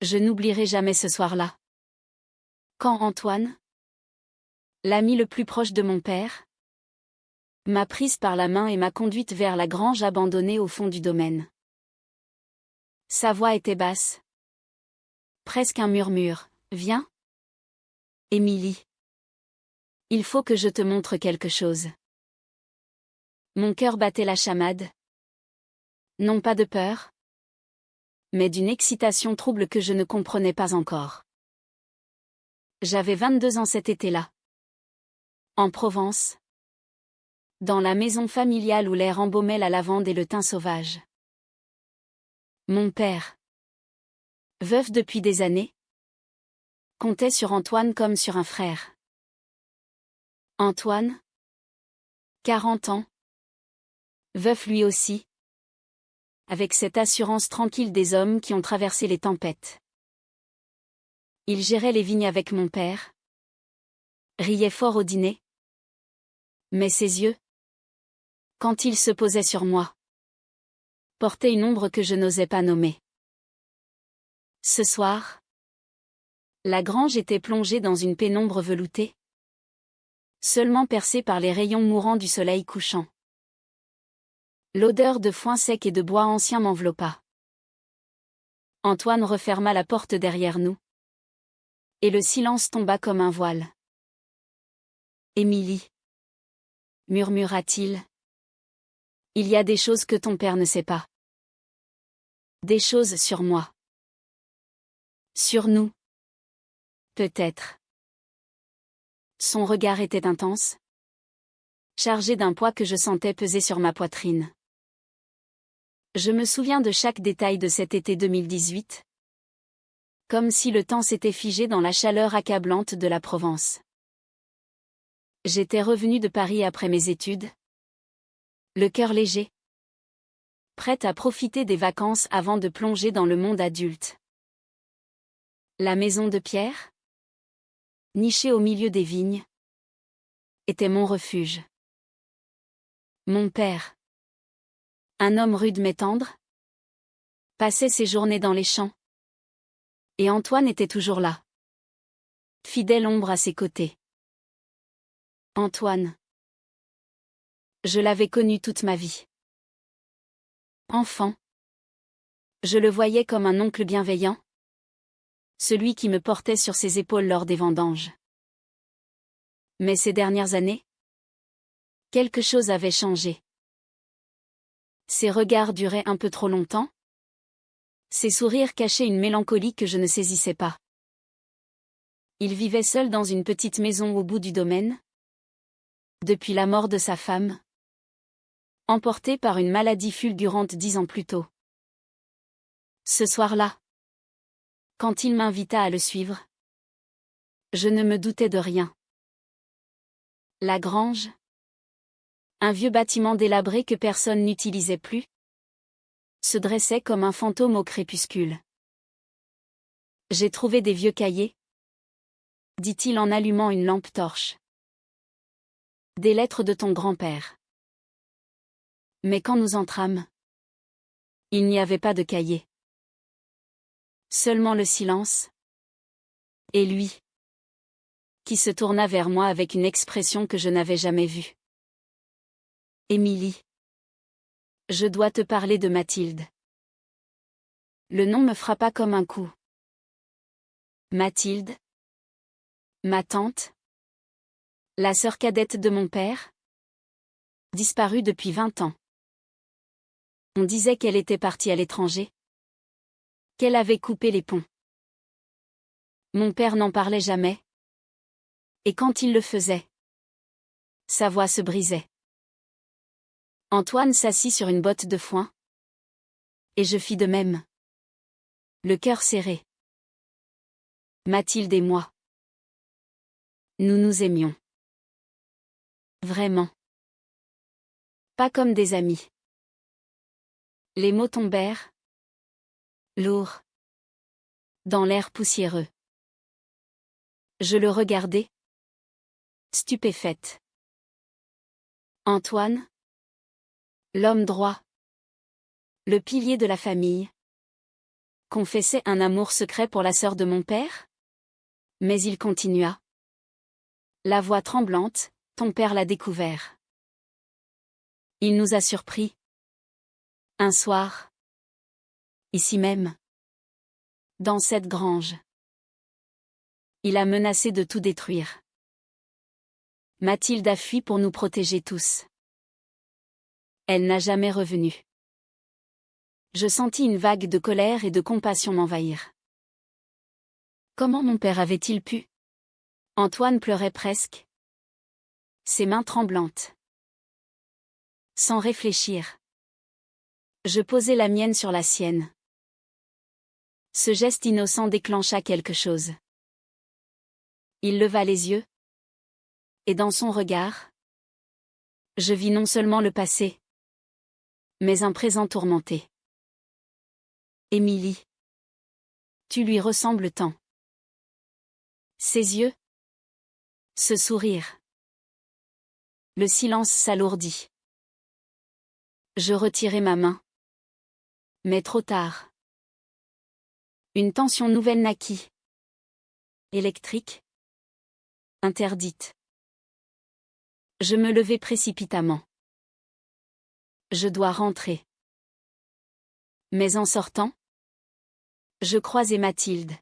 Je n'oublierai jamais ce soir-là. Quand Antoine, l'ami le plus proche de mon père, m'a prise par la main et m'a conduite vers la grange abandonnée au fond du domaine. Sa voix était basse. Presque un murmure. « Viens, Émilie. Il faut que je te montre quelque chose. » Mon cœur battait la chamade. Non pas de peur, mais d'une excitation trouble que je ne comprenais pas encore. J'avais 22 ans cet été-là. En Provence. Dans la maison familiale où l'air embaumait la lavande et le thym sauvage. Mon père, veuf depuis des années, comptait sur Antoine comme sur un frère. Antoine, 40 ans, veuf lui aussi, avec cette assurance tranquille des hommes qui ont traversé les tempêtes. Il gérait les vignes avec mon père, riait fort au dîner, mais ses yeux, quand il se posait sur moi, portaient une ombre que je n'osais pas nommer. Ce soir, la grange était plongée dans une pénombre veloutée, seulement percée par les rayons mourants du soleil couchant. L'odeur de foin sec et de bois ancien m'enveloppa. Antoine referma la porte derrière nous. Et le silence tomba comme un voile. « Émilie, murmura-t-il, il y a des choses que ton père ne sait pas. Des choses sur moi. Sur nous. Peut-être. » Son regard était intense, chargé d'un poids que je sentais peser sur ma poitrine. Je me souviens de chaque détail de cet été 2018. Comme si le temps s'était figé dans la chaleur accablante de la Provence. J'étais revenue de Paris après mes études. Le cœur léger. Prête à profiter des vacances avant de plonger dans le monde adulte. La maison de pierre, nichée au milieu des vignes, était mon refuge. Mon père, un homme rude mais tendre, passait ses journées dans les champs. Et Antoine était toujours là. Fidèle ombre à ses côtés. Antoine. Je l'avais connu toute ma vie. Enfant. Je le voyais comme un oncle bienveillant. Celui qui me portait sur ses épaules lors des vendanges. Mais ces dernières années, quelque chose avait changé. Ses regards duraient un peu trop longtemps. Ses sourires cachaient une mélancolie que je ne saisissais pas. Il vivait seul dans une petite maison au bout du domaine. Depuis la mort de sa femme. Emporté par une maladie fulgurante 10 ans plus tôt. Ce soir-là, quand il m'invita à le suivre, je ne me doutais de rien. La grange, un vieux bâtiment délabré que personne n'utilisait plus, se dressait comme un fantôme au crépuscule. J'ai trouvé des vieux cahiers, dit-il en allumant une lampe torche. Des lettres de ton grand-père. Mais quand nous entrâmes, il n'y avait pas de cahier. Seulement le silence. Et lui, qui se tourna vers moi avec une expression que je n'avais jamais vue. Émilie. Je dois te parler de Mathilde. Le nom me frappa comme un coup. Mathilde. Ma tante. La sœur cadette de mon père. Disparue depuis 20 ans. On disait qu'elle était partie à l'étranger. Qu'elle avait coupé les ponts. Mon père n'en parlait jamais. Et quand il le faisait, sa voix se brisait. Antoine s'assit sur une botte de foin. Et je fis de même. Le cœur serré. Mathilde et moi. Nous nous aimions. Vraiment. Pas comme des amis. Les mots tombèrent. Lourds. Dans l'air poussiéreux. Je le regardais. Stupéfaite. Antoine. L'homme droit. Le pilier de la famille. Confesser un amour secret pour la sœur de mon père? Mais il continua. La voix tremblante, ton père l'a découvert. Il nous a surpris. Un soir. Ici même. Dans cette grange. Il a menacé de tout détruire. Mathilde a fui pour nous protéger tous. Elle n'a jamais revenu. Je sentis une vague de colère et de compassion m'envahir. Comment mon père avait-il pu? Antoine pleurait presque. Ses mains tremblantes. Sans réfléchir. Je posai la mienne sur la sienne. Ce geste innocent déclencha quelque chose. Il leva les yeux. Et dans son regard, je vis non seulement le passé, mais un présent tourmenté. Émilie. Tu lui ressembles tant. Ses yeux. Ce sourire. Le silence s'alourdit. Je retirai ma main. Mais trop tard. Une tension nouvelle naquit. Électrique. Interdite. Je me levai précipitamment. Je dois rentrer. Mais en sortant, je croisai Mathilde.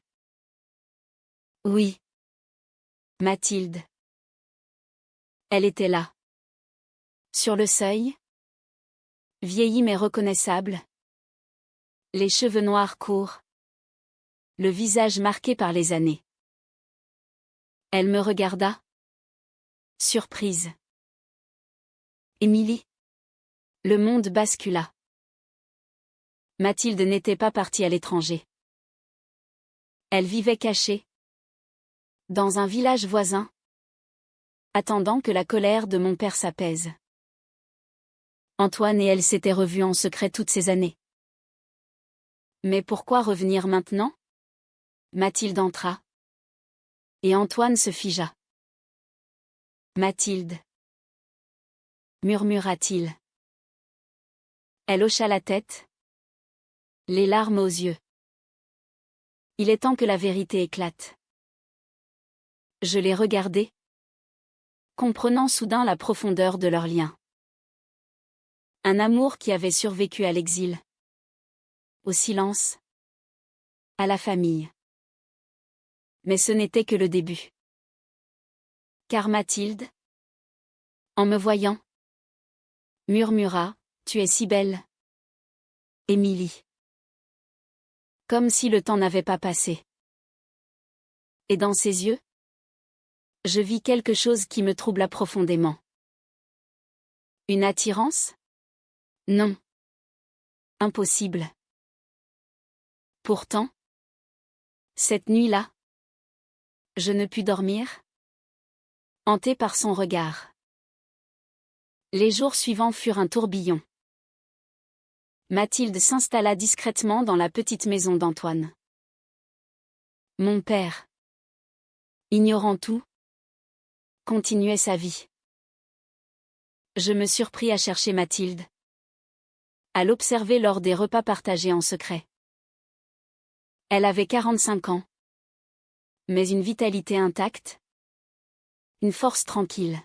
Oui. Mathilde. Elle était là. Sur le seuil. Vieillie mais reconnaissable. Les cheveux noirs courts. Le visage marqué par les années. Elle me regarda. Surprise. Émilie. Le monde bascula. Mathilde n'était pas partie à l'étranger. Elle vivait cachée. Dans un village voisin. Attendant que la colère de mon père s'apaise. Antoine et elle s'étaient revus en secret toutes ces années. Mais pourquoi revenir maintenant? Mathilde entra. Et Antoine se figea. Mathilde. Murmura-t-il. Elle hocha la tête. Les larmes aux yeux. Il est temps que la vérité éclate. Je les regardai. Comprenant soudain la profondeur de leur lien. Un amour qui avait survécu à l'exil. Au silence. À la famille. Mais ce n'était que le début. Car Mathilde, en me voyant, murmura, tu es si belle. Émilie. Comme si le temps n'avait pas passé. Et dans ses yeux, je vis quelque chose qui me troubla profondément. Une attirance? Non. Impossible. Pourtant, cette nuit-là, je ne pus dormir, hanté par son regard. Les jours suivants furent un tourbillon. Mathilde s'installa discrètement dans la petite maison d'Antoine. Mon père, ignorant tout, continuait sa vie. Je me surpris à chercher Mathilde. À l'observer lors des repas partagés en secret. Elle avait 45 ans. Mais une vitalité intacte. Une force tranquille.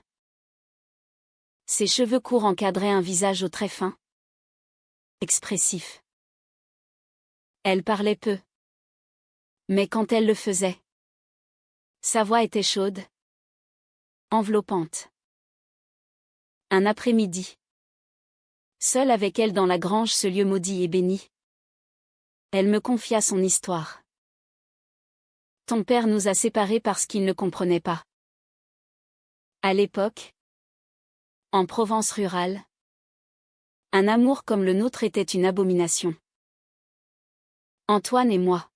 Ses cheveux courts encadraient un visage aux traits fins. Expressif. Elle parlait peu. Mais quand elle le faisait, sa voix était chaude. Enveloppante. Un après-midi. Seule avec elle dans la grange, ce lieu maudit et béni. Elle me confia son histoire. Ton père nous a séparés parce qu'il ne comprenait pas. À l'époque, en Provence rurale, un amour comme le nôtre était une abomination. Antoine et moi.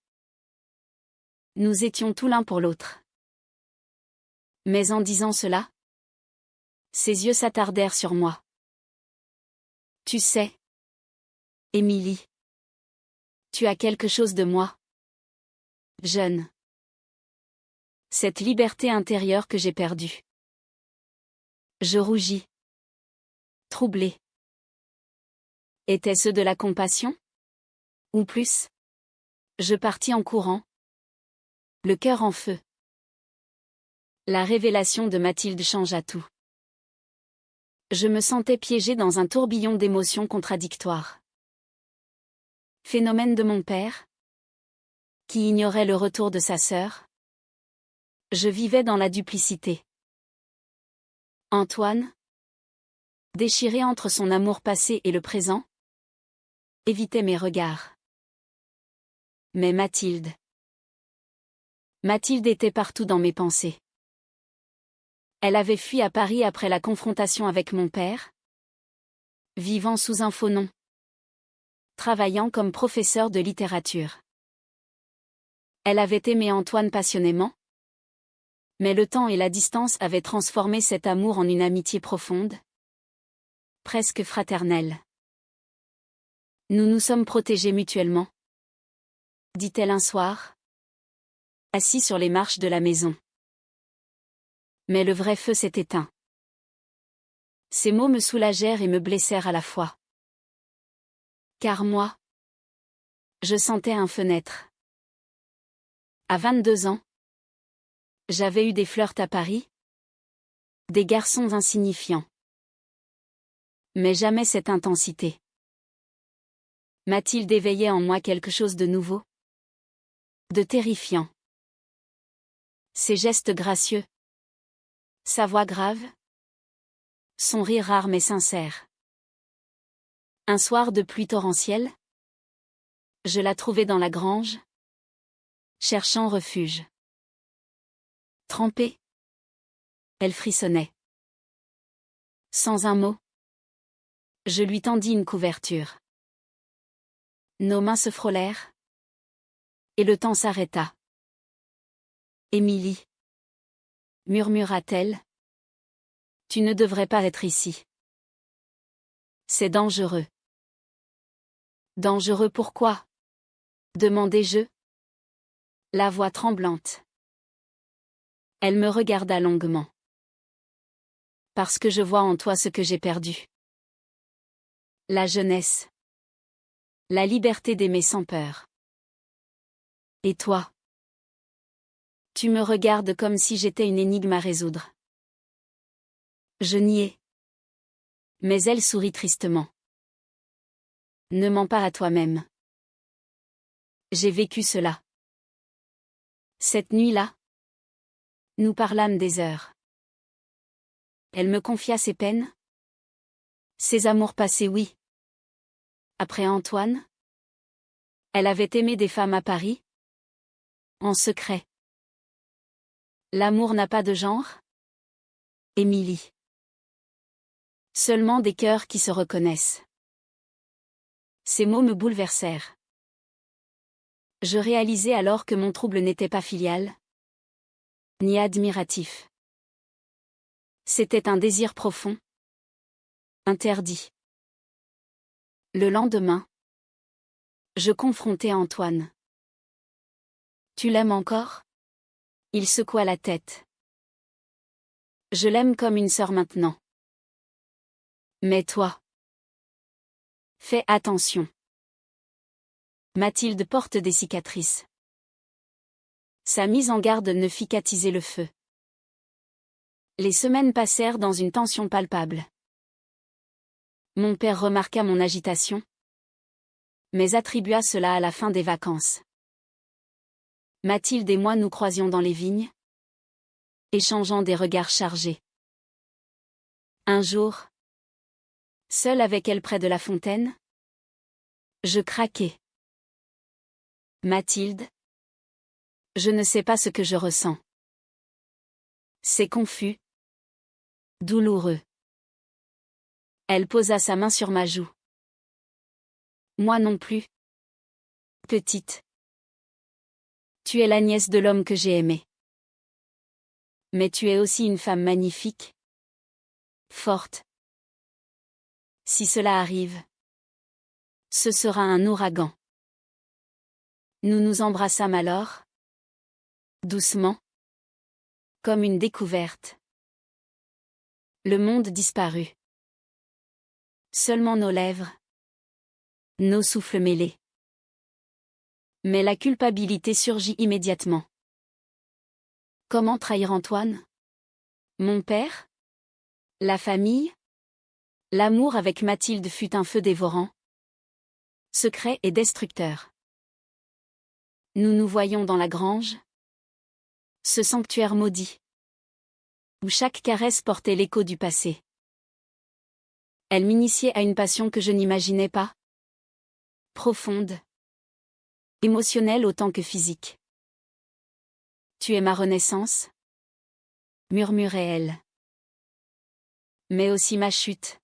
Nous étions tout l'un pour l'autre. Mais en disant cela, ses yeux s'attardèrent sur moi. Tu sais, Émilie, tu as quelque chose de moi. Jeune. Cette liberté intérieure que j'ai perdue. Je rougis. Troublée. Était-ce de la compassion? Ou plus? Je partis en courant, le cœur en feu. La révélation de Mathilde changea tout. Je me sentais piégée dans un tourbillon d'émotions contradictoires. Phénomène de mon père, qui ignorait le retour de sa sœur. Je vivais dans la duplicité. Antoine, déchiré entre son amour passé et le présent, évitait mes regards. Mais Mathilde était partout dans mes pensées. Elle avait fui à Paris après la confrontation avec mon père, vivant sous un faux nom, travaillant comme professeur de littérature. Elle avait aimé Antoine passionnément, mais le temps et la distance avaient transformé cet amour en une amitié profonde, presque fraternelle. Nous nous sommes protégés mutuellement, dit-elle un soir, assis sur les marches de la maison. Mais le vrai feu s'est éteint. Ces mots me soulagèrent et me blessèrent à la fois. Car moi, je sentais un feu naître. À 22 ans, j'avais eu des flirts à Paris, des garçons insignifiants. Mais jamais cette intensité. Mathilde éveillait en moi quelque chose de nouveau, de terrifiant. Ses gestes gracieux, sa voix grave, son rire rare mais sincère. Un soir de pluie torrentielle, je la trouvai dans la grange, cherchant refuge. Trempée, elle frissonnait. Sans un mot, je lui tendis une couverture. Nos mains se frôlèrent, et le temps s'arrêta. Émilie, murmura-t-elle, tu ne devrais pas être ici. C'est dangereux. Dangereux pourquoi? Demandai-je, la voix tremblante. Elle me regarda longuement. Parce que je vois en toi ce que j'ai perdu. La jeunesse. La liberté d'aimer sans peur. Et toi? Tu me regardes comme si j'étais une énigme à résoudre. Je niai. Mais elle sourit tristement. Ne mens pas à toi-même. J'ai vécu cela. Cette nuit-là, nous parlâmes des heures. Elle me confia ses peines. Ses amours passés, oui. Après Antoine, elle avait aimé des femmes à Paris. En secret. L'amour n'a pas de genre? Émilie. Seulement des cœurs qui se reconnaissent. Ces mots me bouleversèrent. Je réalisai alors que mon trouble n'était pas filial, ni admiratif. C'était un désir profond, interdit. Le lendemain, je confrontai Antoine. Tu l'aimes encore? Il secoua la tête. Je l'aime comme une sœur maintenant. Mais toi? Fais attention. Mathilde porte des cicatrices. Sa mise en garde ne fit qu'attiser le feu. Les semaines passèrent dans une tension palpable. Mon père remarqua mon agitation, mais attribua cela à la fin des vacances. Mathilde et moi nous croisions dans les vignes, échangeant des regards chargés. Un jour, seule avec elle près de la fontaine, je craquai. Mathilde, je ne sais pas ce que je ressens. C'est confus, douloureux. Elle posa sa main sur ma joue. Moi non plus. Petite. Tu es la nièce de l'homme que j'ai aimé. Mais tu es aussi une femme magnifique. Forte. Si cela arrive, ce sera un ouragan. Nous nous embrassâmes alors, doucement, comme une découverte. Le monde disparut. Seulement nos lèvres, nos souffles mêlés. Mais la culpabilité surgit immédiatement. Comment trahir Antoine? Mon père? La famille? L'amour avec Mathilde fut un feu dévorant, secret et destructeur. Nous nous voyons dans la grange, ce sanctuaire maudit, où chaque caresse portait l'écho du passé. Elle m'initiait à une passion que je n'imaginais pas, profonde, émotionnelle autant que physique. Tu es ma renaissance? Murmurait-elle. Mais aussi ma chute.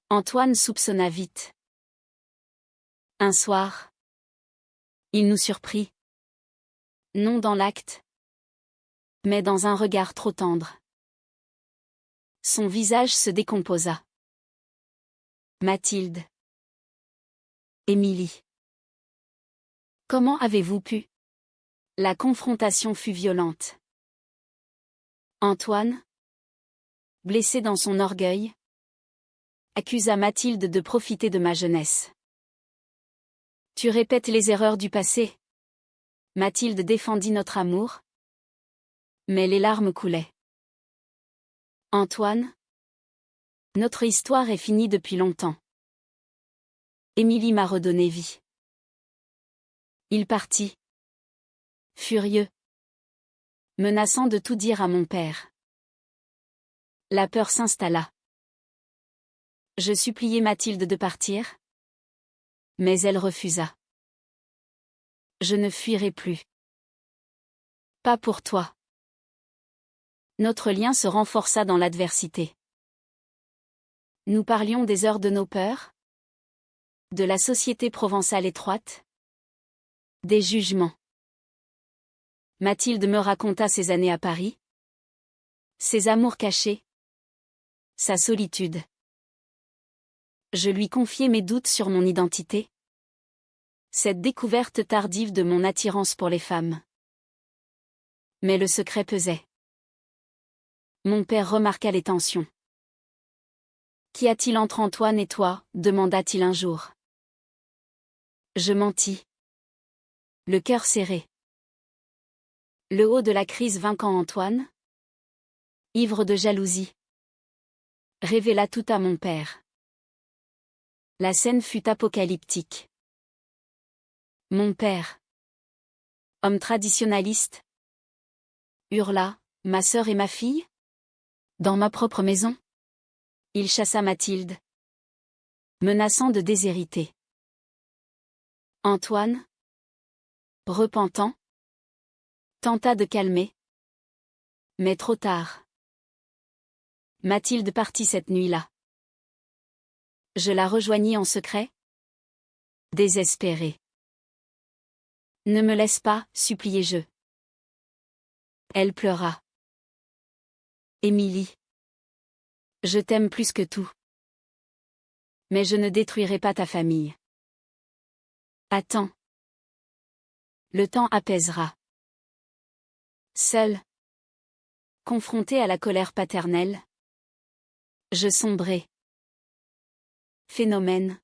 Antoine soupçonna vite. Un soir, il nous surprit. Non dans l'acte, mais dans un regard trop tendre. Son visage se décomposa. Mathilde. Émilie. Comment avez-vous pu? La confrontation fut violente. Antoine, blessé dans son orgueil, accusa Mathilde de profiter de ma jeunesse. Tu répètes les erreurs du passé. Mathilde défendit notre amour. Mais les larmes coulaient. Antoine, notre histoire est finie depuis longtemps. Émilie m'a redonné vie. Il partit. Furieux. Menaçant de tout dire à mon père. La peur s'installa. Je suppliai Mathilde de partir. Mais elle refusa. Je ne fuirai plus. Pas pour toi. Notre lien se renforça dans l'adversité. Nous parlions des heures de nos peurs, de la société provençale étroite, des jugements. Mathilde me raconta ses années à Paris, ses amours cachés, sa solitude. Je lui confiai mes doutes sur mon identité, cette découverte tardive de mon attirance pour les femmes. Mais le secret pesait. Mon père remarqua les tensions. Qu'y a-t-il entre Antoine et toi? Demanda-t-il un jour. Je mentis. Le cœur serré. Le haut de la crise vint quand Antoine, ivre de jalousie, révéla tout à mon père. La scène fut apocalyptique. Mon père, homme traditionnaliste, hurla, ma sœur et ma fille? Dans ma propre maison? Il chassa Mathilde, menaçant de déshériter. Antoine, repentant, tenta de calmer. Mais trop tard. Mathilde partit cette nuit-là. Je la rejoignis en secret, désespérée. Ne me laisse pas, suppliai-je. Elle pleura. Émilie. Je t'aime plus que tout. Mais je ne détruirai pas ta famille. Attends. Le temps apaisera. Seule, confrontée à la colère paternelle, je sombrai. Phénomène.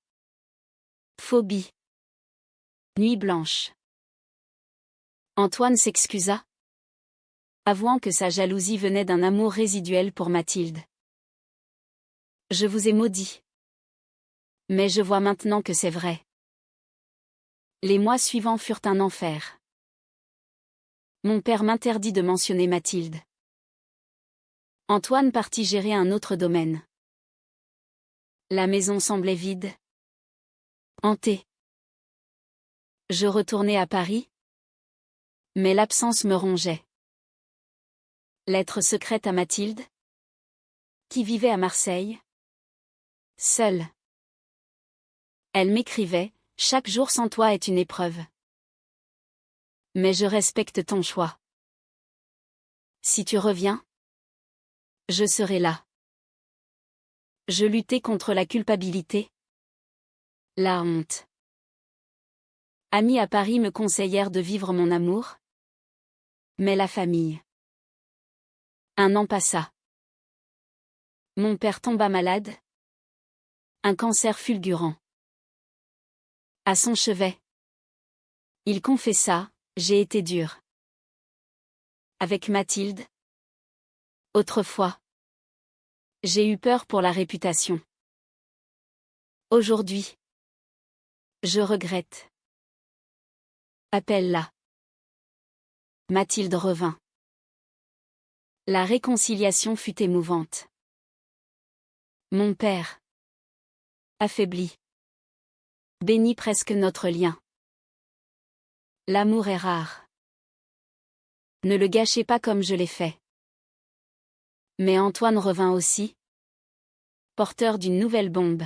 Phobie. Nuit blanche. Antoine s'excusa, avouant que sa jalousie venait d'un amour résiduel pour Mathilde. Je vous ai maudit. Mais je vois maintenant que c'est vrai. Les mois suivants furent un enfer. Mon père m'interdit de mentionner Mathilde. Antoine partit gérer un autre domaine. La maison semblait vide. Hantée. Je retournai à Paris. Mais l'absence me rongeait. Lettre secrète à Mathilde, qui vivait à Marseille. Seule. Elle m'écrivait, chaque jour sans toi est une épreuve. Mais je respecte ton choix. Si tu reviens, je serai là. Je luttais contre la culpabilité, la honte. Amis à Paris me conseillèrent de vivre mon amour. Mais la famille. Un an passa. Mon père tomba malade. Un cancer fulgurant. À son chevet. Il confessa, j'ai été dur. Avec Mathilde. Autrefois. J'ai eu peur pour la réputation. Aujourd'hui. Je regrette. Appelle-la. Mathilde revint. La réconciliation fut émouvante. Mon père. Affaibli. Bénit presque notre lien. L'amour est rare. Ne le gâchez pas comme je l'ai fait. Mais Antoine revint aussi. Porteur d'une nouvelle bombe.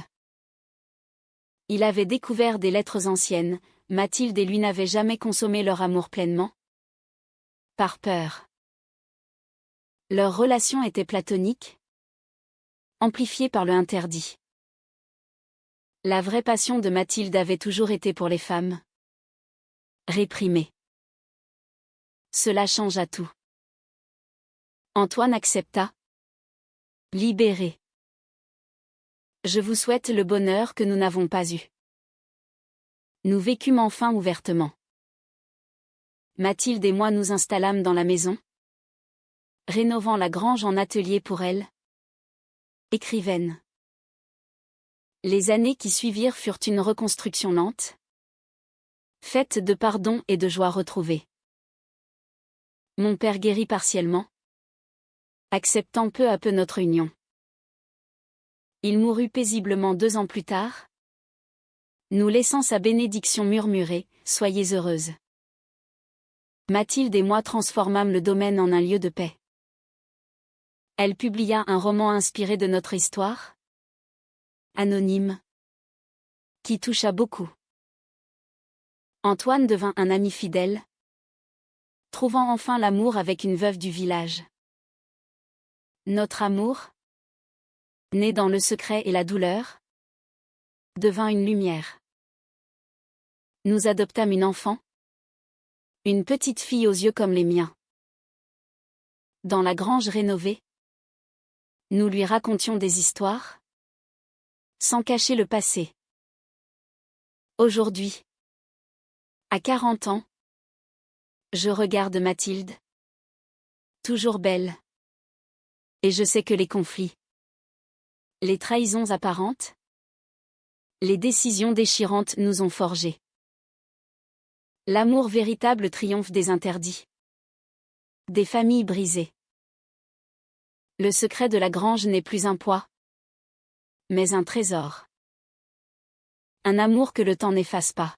Il avait découvert des lettres anciennes, Mathilde et lui n'avaient jamais consommé leur amour pleinement. Par peur. Leur relation était platonique. Amplifiée par le interdit. La vraie passion de Mathilde avait toujours été pour les femmes. Réprimée. Cela changea tout. Antoine accepta. Libéré. Je vous souhaite le bonheur que nous n'avons pas eu. Nous vécûmes enfin ouvertement. Mathilde et moi nous installâmes dans la maison. Rénovant la grange en atelier pour elle. Écrivaine. Les années qui suivirent furent une reconstruction lente. Faite de pardon et de joie retrouvée. Mon père guérit partiellement. Acceptant peu à peu notre union. Il mourut paisiblement 2 ans plus tard. Nous laissant sa bénédiction murmurée, soyez heureuse. Mathilde et moi transformâmes le domaine en un lieu de paix. Elle publia un roman inspiré de notre histoire. Anonyme. Qui toucha beaucoup. Antoine devint un ami fidèle. Trouvant enfin l'amour avec une veuve du village. Notre amour, né dans le secret et la douleur, devint une lumière. Nous adoptâmes une enfant. Une petite fille aux yeux comme les miens. Dans la grange rénovée, nous lui racontions des histoires, sans cacher le passé. Aujourd'hui, à 40 ans, je regarde Mathilde, toujours belle. Et je sais que les conflits, les trahisons apparentes, les décisions déchirantes nous ont forgés. L'amour véritable triomphe des interdits. Des familles brisées. Le secret de la grange n'est plus un poids, mais un trésor. Un amour que le temps n'efface pas.